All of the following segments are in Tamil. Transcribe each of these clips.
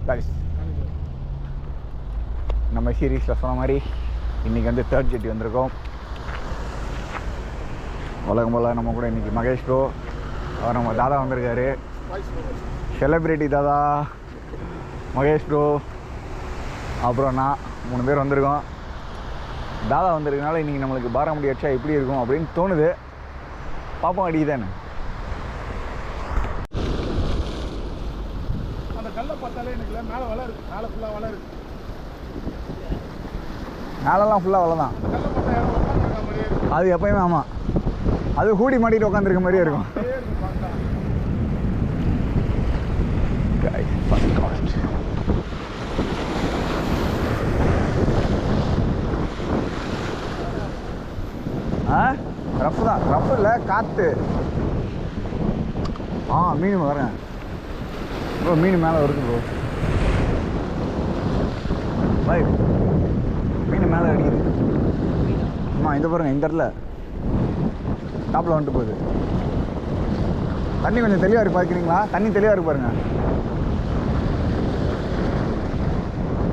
கைஸ், நம்ம சீரீஸில் சொன்ன மாதிரி இன்றைக்கி வந்து 3rd ஜெட்டி வந்திருக்கோம். உலகம் போல் நம்ம கூட இன்றைக்கி மகேஷ் ப்ரோ, அவர் நம்ம தாதா வந்திருக்காரு. செலிப்ரிட்டி தாதா, மகேஷ் ப்ரோ, அப்புறம் நான் 3 பேர் வந்திருக்கோம். தாதா வந்திருக்கனால இன்றைக்கி நம்மளுக்கு பாரமுடி அடிச்சா எப்படி இருக்கும் அப்படின்னு தோணுது. பார்ப்போம் அடிக்குதானே. அந்த கல்லை பார்த்தாலே எனக்கு மேலே வலை இருக்குது, மேலே ஃபுல்லாக வலை இருக்குது. மேலெல்லாம் ஃபுல்லாக வலை தான். அது எப்பயுமே ஆமாம், அது ஹூடி மாட்டிட்டு உட்காந்துருக்க மாதிரியே இருக்கும். ரஃப் தான், ரஃப் இல்லை காற்று. மீன் வரேன் ப்ரோ, மீன் மேலே வருது ப்ரோ. பாய், மீன் மேலே அடிக்குது. இந்த பாருங்க, இந்த இடத்துல டாப்பில் வந்துட்டு போகுது. தண்ணி கொஞ்சம் தெளிவாக இருக்கு, பார்க்குறீங்களா? தண்ணி தெளிவாக இருக்கு பாருங்க,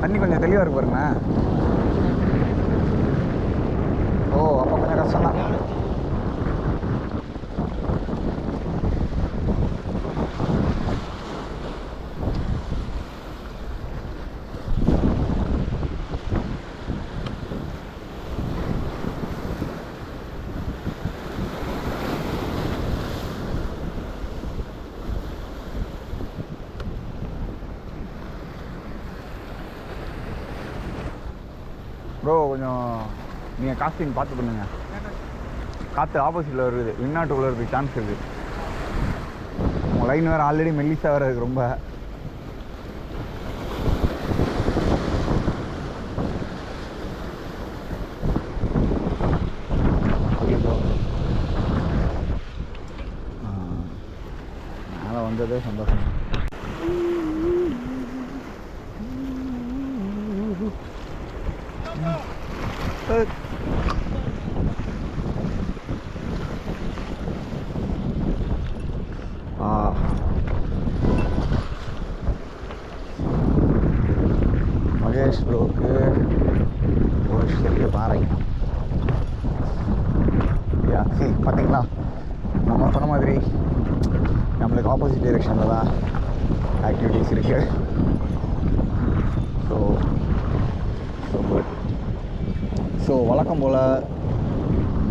தண்ணி கொஞ்சம் தெளிவாக இருக்கு பாருங்க. அப்போ கொஞ்சம் கஷ்டம் தான். ப்ரோ கொஞ்சம் நீங்கள் காஸ்டிங் பார்த்து பண்ணுங்க. காற்று ஆப்போசிட்டில் வருது, விண்ணாட்டுக்குள்ளே இருக்குது, சான்ஸ் இருக்குது. உங்கள் லைன் வேறு ஆல்ரெடி மெல்லிஸாக வேறு இருக்குது ரொம்ப. மேலே வந்ததே சந்தோஷம். மகேஷ் ப்ரோக்கு ஒரு பெரிய பாறை. சரி பார்த்தீங்களா, நம்ம சொன்ன மாதிரி நம்மளுக்கு ஆப்போசிட் டைரெக்ஷனில் தான் ஆக்டிவிட்டீஸ் இருக்குது. So good. ஸோ வழக்கம் போல்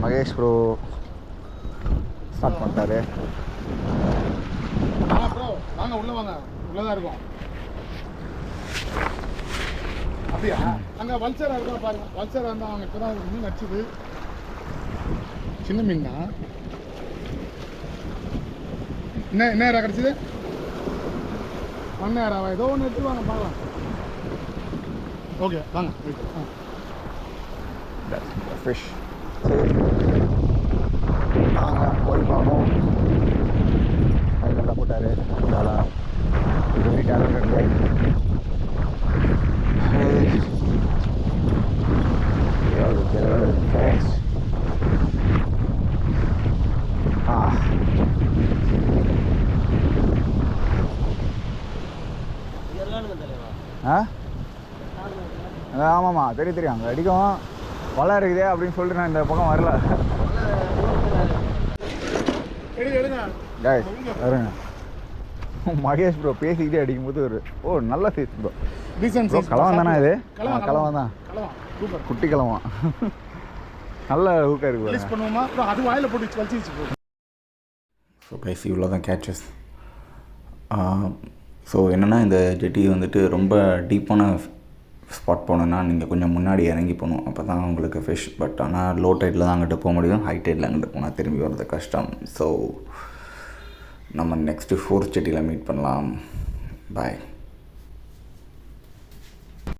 மகேஷ் ப்ரோ ஸ்டார்ட் பண்ணிட்டாரு. வாங்க உள்ளே வாங்க, உள்ளே தான் இருக்கும். அப்படியா? அங்கே வல்சரா இருக்கா பாருங்க, வல்சரா இருந்தால் அவங்க இப்போ தான் ஒரு மீன் அடிச்சுது. சின்ன மீன் தான். என்ன யாரா கிடச்சிது? ஒன்று யாராவா? ஏதோ ஒன்று எடுத்து வாங்க பார்க்கலாம். ஓகே வாங்க. ஃபிஷ் போய் பார்ப்போம். அதுக்கெல்லாம் போட்டார். வெரி டேலண்டட் கை. ஆமாம்மா, தெரியும் அங்கே அடிக்கும், வலை இருக்குதே அப்படின்னு சொல்லிட்டு நான் இந்த பக்கம் வரல. வருங்க. மகேஷ் ப்ரோ பேசிக்கிட்டே அடிக்கும்போது ஒரு நல்ல சைஸ் ப்ரோ. கலவன் தானே இது? கலவன் தான், குட்டி கலவன். நல்ல ஊக்கா இருக்கு. அது வாயில் போட்டு வச்சு. ஸோ கைஸ், இவ்வளோ தான் கேட்சஸ். ஸோ என்னென்னா, இந்த ஜெட்டி வந்துட்டு ரொம்ப டீப்பான ஸ்பாட் போகணுன்னா நீங்கள் கொஞ்சம் முன்னாடி இறங்கி போகணும், அப்போ தான் உங்களுக்கு ஃபிஷ். பட் ஆனால் லோ டைட்டில் தான் அங்கிட்டு போக முடியும், ஹை டைட்டில் அங்கிட்டு போனால் திரும்பி வர்றது கஷ்டம். ஸோ நம்ம நெக்ஸ்ட்டு 4th ஜெட்டியில் மீட் பண்ணலாம். பாய்.